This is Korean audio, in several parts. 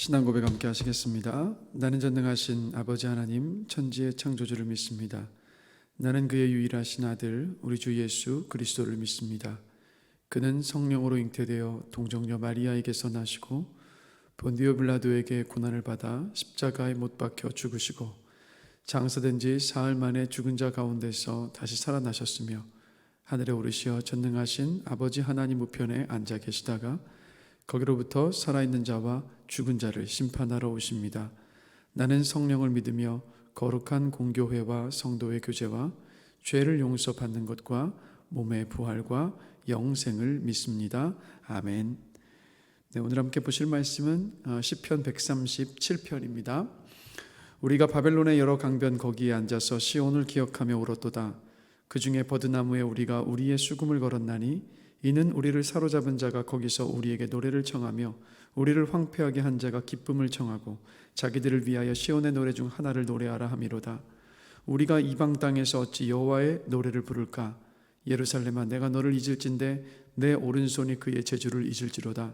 신앙 고백 함께 하시겠습니다. 나는 전능하신 아버지 하나님 천지의 창조주를 믿습니다. 나는 그의 유일하신 아들 우리 주 예수 그리스도를 믿습니다. 그는 성령으로 잉태되어 동정녀 마리아에게서 나시고 본디오 빌라도에게 고난을 받아 십자가에 못 박혀 죽으시고 장사된 지 사흘 만에 죽은 자 가운데서 다시 살아나셨으며 하늘에 오르시어 전능하신 아버지 하나님 우편에 앉아 계시다가 거기로부터 살아있는 자와 죽은 자를 심판하러 오십니다. 나는 성령을 믿으며 거룩한 공교회와 성도의 교제와 죄를 용서받는 것과 몸의 부활과 영생을 믿습니다. 아멘. 네, 오늘 함께 보실 말씀은 시편 137편입니다. 우리가 바벨론의 여러 강변 거기에 앉아서 시온을 기억하며 울었도다. 그 중에 버드나무에 우리가 우리의 수금을 걸었나니 이는 우리를 사로잡은 자가 거기서 우리에게 노래를 청하며 우리를 황폐하게 한 자가 기쁨을 청하고 자기들을 위하여 시온의 노래 중 하나를 노래하라 함이로다. 우리가 이방 땅에서 어찌 여호와의 노래를 부를까? 예루살렘아, 내가 너를 잊을진대 내 오른손이 그의 제주를 잊을지로다.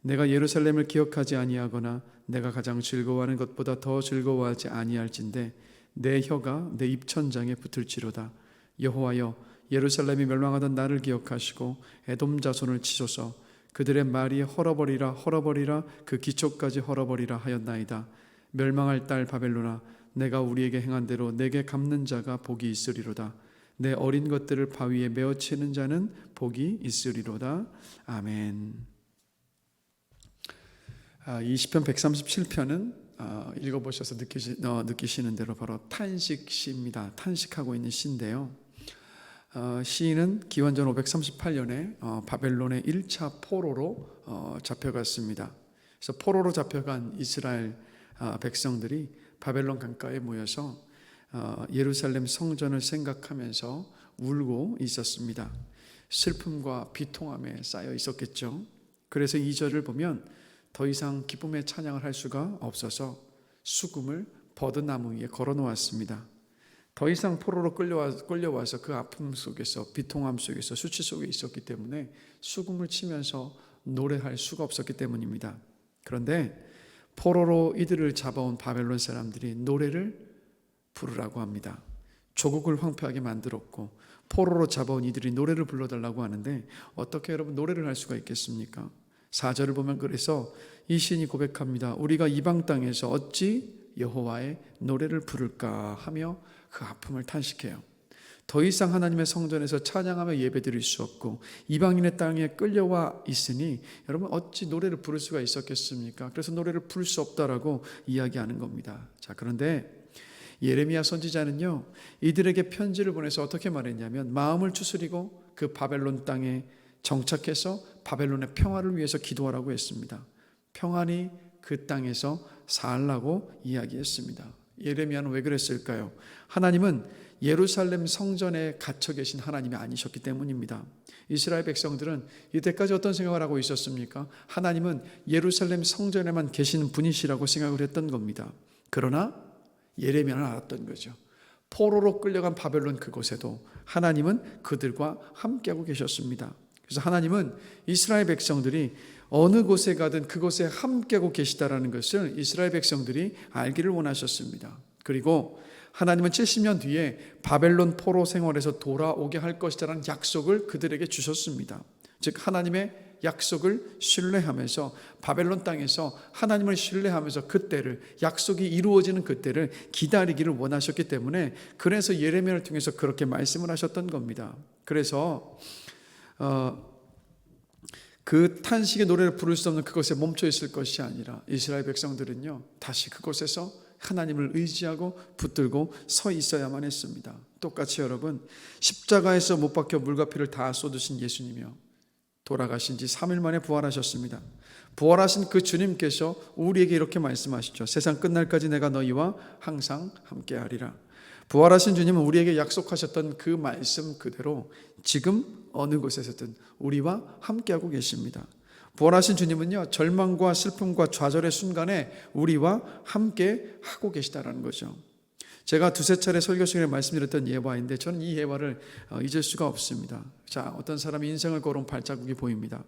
내가 예루살렘을 기억하지 아니하거나 내가 가장 즐거워하는 것보다 더 즐거워하지 아니할진대 내 혀가 내 입천장에 붙을지로다. 여호와여, 예루살렘이 멸망하던 나를 기억하시고 에돔 자손을 치소서. 그들의 말이 헐어버리라 헐어버리라 그 기초까지 헐어버리라 하였나이다. 멸망할 딸 바벨론아, 내가 우리에게 행한 대로 내게 갚는 자가 복이 있으리로다. 내 어린 것들을 바위에 메어치는 자는 복이 있으리로다. 아멘. 이 시편 137편은 읽어보셔서 느끼시는 대로 바로 탄식시입니다. 탄식하고 있는 시인데요. 시인은 기원전 538년에 바벨론의 1차 포로로 잡혀갔습니다. 그래서 포로로 잡혀간 이스라엘 백성들이 바벨론 강가에 모여서 예루살렘 성전을 생각하면서 울고 있었습니다. 슬픔과 비통함에 쌓여 있었겠죠. 그래서 2절을 보면 더 이상 기쁨의 찬양을 할 수가 없어서 수금을 버드나무 위에 걸어 놓았습니다. 더 이상 포로로 끌려와서 그 아픔 속에서, 비통함 속에서, 수치 속에 있었기 때문에 수금을 치면서 노래할 수가 없었기 때문입니다. 그런데 포로로 이들을 잡아온 바벨론 사람들이 노래를 부르라고 합니다. 조국을 황폐하게 만들었고 포로로 잡아온 이들이 노래를 불러달라고 하는데 어떻게 여러분 노래를 할 수가 있겠습니까? 4절을 보면 그래서 이 시인이 고백합니다. 우리가 이방 땅에서 어찌 여호와의 노래를 부를까 하며 그 아픔을 탄식해요. 더 이상 하나님의 성전에서 찬양하며 예배드릴 수 없고 이방인의 땅에 끌려와 있으니 여러분 어찌 노래를 부를 수가 있었겠습니까? 그래서 노래를 부를 수 없다라고 이야기하는 겁니다. 자, 그런데 예레미야 선지자는요, 이들에게 편지를 보내서 어떻게 말했냐면 마음을 추스리고 그 바벨론 땅에 정착해서 바벨론의 평화를 위해서 기도하라고 했습니다. 평안히 그 땅에서 살라고 이야기했습니다. 예레미야는 왜 그랬을까요? 하나님은 예루살렘 성전에 갇혀 계신 하나님이 아니셨기 때문입니다. 이스라엘 백성들은 이때까지 어떤 생각을 하고 있었습니까? 하나님은 예루살렘 성전에만 계시는 분이시라고 생각을 했던 겁니다. 그러나 예레미야는 알았던 거죠. 포로로 끌려간 바벨론 그곳에도 하나님은 그들과 함께하고 계셨습니다. 그래서 하나님은 이스라엘 백성들이 어느 곳에 가든 그곳에 함께하고 계시다라는 것을 이스라엘 백성들이 알기를 원하셨습니다. 그리고 하나님은 70년 뒤에 바벨론 포로 생활에서 돌아오게 할 것이라는 약속을 그들에게 주셨습니다. 즉 하나님의 약속을 신뢰하면서 바벨론 땅에서 하나님을 신뢰하면서 그때를, 약속이 이루어지는 그때를 기다리기를 원하셨기 때문에 그래서 예레미야를 통해서 그렇게 말씀을 하셨던 겁니다. 그래서 그 탄식의 노래를 부를 수 없는 그곳에 멈춰 있을 것이 아니라 이스라엘 백성들은요, 다시 그곳에서 하나님을 의지하고 붙들고 서 있어야만 했습니다. 똑같이 여러분, 십자가에서 못 박혀 물과 피를 다 쏟으신 예수님이요, 돌아가신 지 3일 만에 부활하셨습니다. 부활하신 그 주님께서 우리에게 이렇게 말씀하시죠. 세상 끝날까지 내가 너희와 항상 함께하리라. 부활하신 주님은 우리에게 약속하셨던 그 말씀 그대로 지금 어느 곳에서든 우리와 함께하고 계십니다. 부활하신 주님은요, 절망과 슬픔과 좌절의 순간에 우리와 함께 하고 계시다라는 거죠. 제가 두세 차례 설교 시간에 말씀드렸던 예화인데 저는 이 예화를 잊을 수가 없습니다. 자, 어떤 사람이 인생을 걸어온 발자국이 보입니다.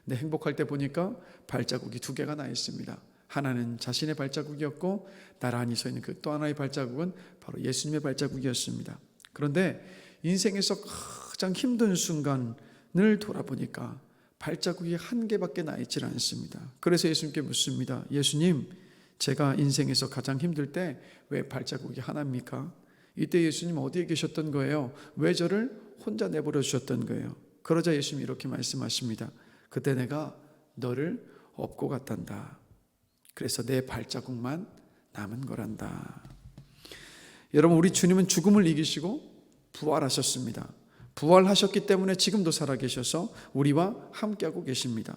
근데 행복할 때 보니까 발자국이 2개가 나 있습니다. 하나는 자신의 발자국이었고 나란히 서 있는 그 또 하나의 발자국은 바로 예수님의 발자국이었습니다. 그런데 인생에서 가장 힘든 순간을 돌아보니까 발자국이 1개밖에 나 있질 않습니다. 그래서 예수님께 묻습니다. 예수님, 제가 인생에서 가장 힘들 때 왜 발자국이 하나입니까? 이때 예수님 어디에 계셨던 거예요? 왜 저를 혼자 내버려 주셨던 거예요? 그러자 예수님이 이렇게 말씀하십니다. 그때 내가 너를 업고 갔단다. 그래서 내 발자국만 남은 거란다. 여러분, 우리 주님은 죽음을 이기시고 부활하셨습니다. 부활하셨기 때문에 지금도 살아계셔서 우리와 함께하고 계십니다.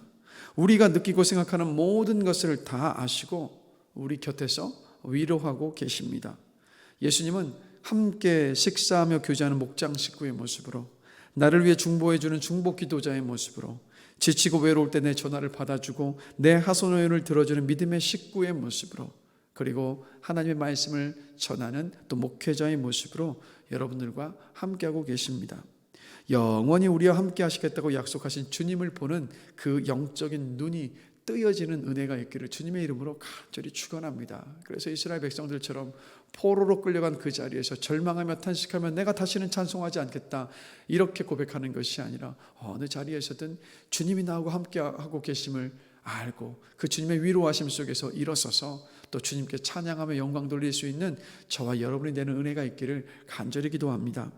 우리가 느끼고 생각하는 모든 것을 다 아시고 우리 곁에서 위로하고 계십니다. 예수님은 함께 식사하며 교제하는 목장 식구의 모습으로, 나를 위해 중보해주는 중보 기도자의 모습으로, 지치고 외로울 때 내 전화를 받아주고 내 하소연을 들어주는 믿음의 식구의 모습으로, 그리고 하나님의 말씀을 전하는 또 목회자의 모습으로 여러분들과 함께하고 계십니다. 영원히 우리와 함께 하시겠다고 약속하신 주님을 보는 그 영적인 눈이 뜨여지는 은혜가 있기를 주님의 이름으로 간절히 축원합니다. 그래서 이스라엘 백성들처럼 포로로 끌려간 그 자리에서 절망하며 탄식하며 내가 다시는 찬송하지 않겠다 이렇게 고백하는 것이 아니라 어느 자리에서든 주님이 나하고 함께하고 계심을 알고 그 주님의 위로하심 속에서 일어서서 또 주님께 찬양하며 영광 돌릴 수 있는 저와 여러분이 되는 은혜가 있기를 간절히 기도합니다.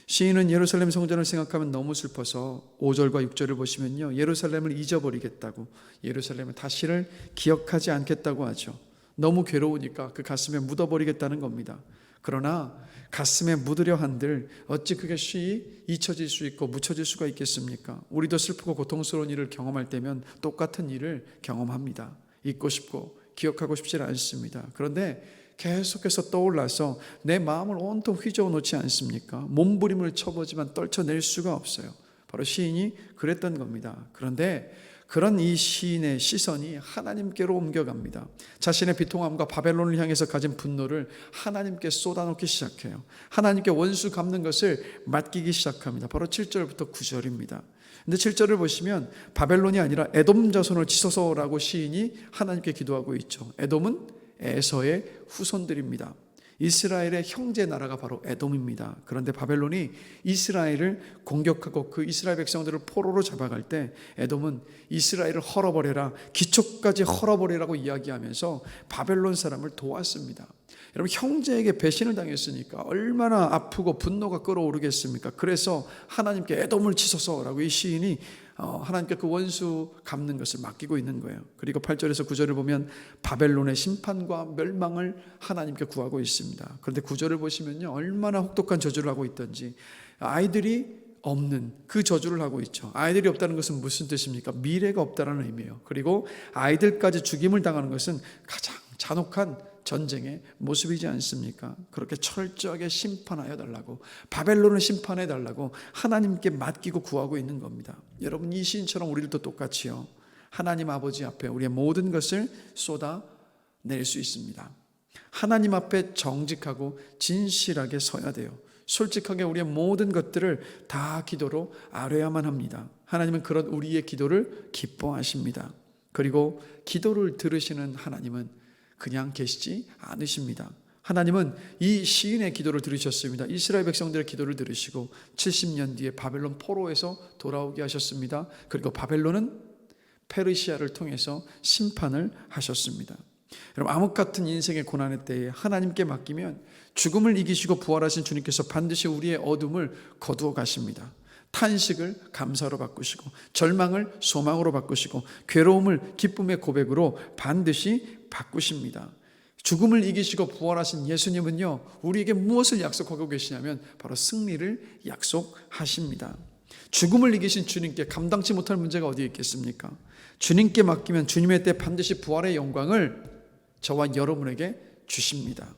시인은 예루살렘 성전을 생각하면 너무 슬퍼서 5절과 6절을 보시면요, 예루살렘을 잊어버리겠다고, 예루살렘을 다시를 기억하지 않겠다고 하죠. 너무 괴로우니까 그 가슴에 묻어버리겠다는 겁니다. 그러나 가슴에 묻으려 한들 어찌 그것이 잊혀질 수 있고 묻혀질 수가 있겠습니까? 우리도 슬프고 고통스러운 일을 경험할 때면 똑같은 일을 경험합니다. 잊고 싶고 기억하고 싶지 않습니다. 그런데 계속해서 떠올라서 내 마음을 온통 휘저어 놓지 않습니까? 몸부림을 쳐보지만 떨쳐낼 수가 없어요. 바로 시인이 그랬던 겁니다. 그런데 그런 이 시인의 시선이 하나님께로 옮겨갑니다. 자신의 비통함과 바벨론을 향해서 가진 분노를 하나님께 쏟아놓기 시작해요. 하나님께 원수 갚는 것을 맡기기 시작합니다. 바로 7절부터 9절입니다. 근데 7절을 보시면 바벨론이 아니라 에돔 자손을 치소서라고 시인이 하나님께 기도하고 있죠. 에돔은 에서의 후손들입니다. 이스라엘의 형제 나라가 바로 에돔입니다. 그런데 바벨론이 이스라엘을 공격하고 그 이스라엘 백성들을 포로로 잡아갈 때 에돔은 이스라엘을 헐어버려라, 기초까지 헐어버리라고 이야기하면서 바벨론 사람을 도왔습니다. 여러분, 형제에게 배신을 당했으니까 얼마나 아프고 분노가 끓어오르겠습니까? 그래서 하나님께 에돔을 치소서라고 이 시인이 하나님께 그 원수 갚는 것을 맡기고 있는 거예요. 그리고 8절에서 9절을 보면 바벨론의 심판과 멸망을 하나님께 구하고 있습니다. 그런데 9절을 보시면요, 얼마나 혹독한 저주를 하고 있던지, 아이들이 없는 그 저주를 하고 있죠. 아이들이 없다는 것은 무슨 뜻입니까? 미래가 없다는 의미예요. 그리고 아이들까지 죽임을 당하는 것은 가장 잔혹한 전쟁의 모습이지 않습니까? 그렇게 철저하게 심판하여 달라고, 바벨론을 심판해 달라고 하나님께 맡기고 구하고 있는 겁니다. 여러분, 이 시인처럼 우리들도 똑같이요, 하나님 아버지 앞에 우리의 모든 것을 쏟아낼 수 있습니다. 하나님 앞에 정직하고 진실하게 서야 돼요. 솔직하게 우리의 모든 것들을 다 기도로 아뢰야만 합니다. 하나님은 그런 우리의 기도를 기뻐하십니다. 그리고 기도를 들으시는 하나님은 그냥 계시지 않으십니다. 하나님은 이 시인의 기도를 들으셨습니다. 이스라엘 백성들의 기도를 들으시고 70년 뒤에 바벨론 포로에서 돌아오게 하셨습니다. 그리고 바벨론은 페르시아를 통해서 심판을 하셨습니다. 여러분, 암흑 같은 인생의 고난의 때에 하나님께 맡기면 죽음을 이기시고 부활하신 주님께서 반드시 우리의 어둠을 거두어 가십니다. 탄식을 감사로 바꾸시고 절망을 소망으로 바꾸시고 괴로움을 기쁨의 고백으로 반드시 바꾸십니다. 죽음을 이기시고 부활하신 예수님은요, 우리에게 무엇을 약속하고 계시냐면 바로 승리를 약속하십니다. 죽음을 이기신 주님께 감당치 못할 문제가 어디에 있겠습니까? 주님께 맡기면 주님의 때 반드시 부활의 영광을 저와 여러분에게 주십니다.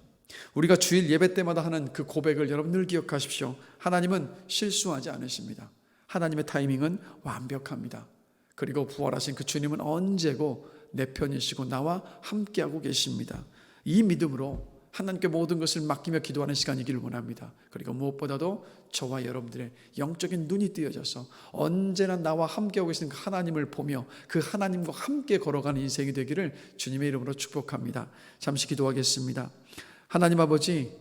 우리가 주일 예배 때마다 하는 그 고백을 여러분 늘 기억하십시오. 하나님은 실수하지 않으십니다. 하나님의 타이밍은 완벽합니다. 그리고 부활하신 그 주님은 언제고 내 편이시고 나와 함께하고 계십니다. 이 믿음으로 하나님께 모든 것을 맡기며 기도하는 시간이기를 원합니다. 그리고 무엇보다도 저와 여러분들의 영적인 눈이 뜨여져서 언제나 나와 함께하고 계신 그 하나님을 보며 그 하나님과 함께 걸어가는 인생이 되기를 주님의 이름으로 축복합니다. 잠시 기도하겠습니다. 하나님 아버지,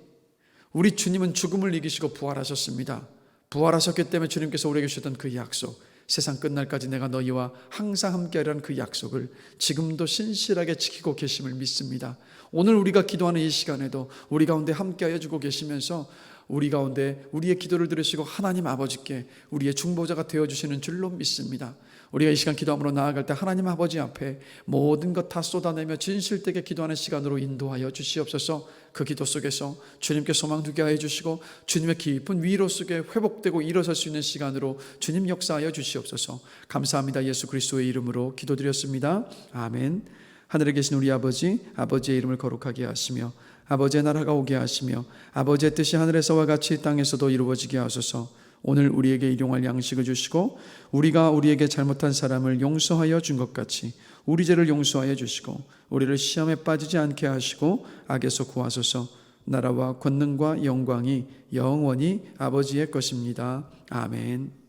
우리 주님은 죽음을 이기시고 부활하셨습니다. 부활하셨기 때문에 주님께서 우리에게 주셨던 그 약속, 세상 끝날까지 내가 너희와 항상 함께하리라는 그 약속을 지금도 신실하게 지키고 계심을 믿습니다. 오늘 우리가 기도하는 이 시간에도 우리 가운데 함께하여 주고 계시면서 우리 가운데 우리의 기도를 들으시고 하나님 아버지께 우리의 중보자가 되어주시는 줄로 믿습니다. 우리가 이 시간 기도함으로 나아갈 때 하나님 아버지 앞에 모든 것 다 쏟아내며 진실되게 기도하는 시간으로 인도하여 주시옵소서. 그 기도 속에서 주님께 소망 두게 하여 주시고 주님의 깊은 위로 속에 회복되고 일어설 수 있는 시간으로 주님 역사하여 주시옵소서. 감사합니다. 예수 그리스도의 이름으로 기도드렸습니다. 아멘. 하늘에 계신 우리 아버지, 아버지의 이름을 거룩하게 하시며 아버지의 나라가 오게 하시며 아버지의 뜻이 하늘에서와 같이 땅에서도 이루어지게 하소서. 오늘 우리에게 일용할 양식을 주시고 우리가 우리에게 잘못한 사람을 용서하여 준 것 같이 우리 죄를 용서하여 주시고 우리를 시험에 빠지지 않게 하시고 악에서 구하소서. 나라와 권능과 영광이 영원히 아버지의 것입니다. 아멘.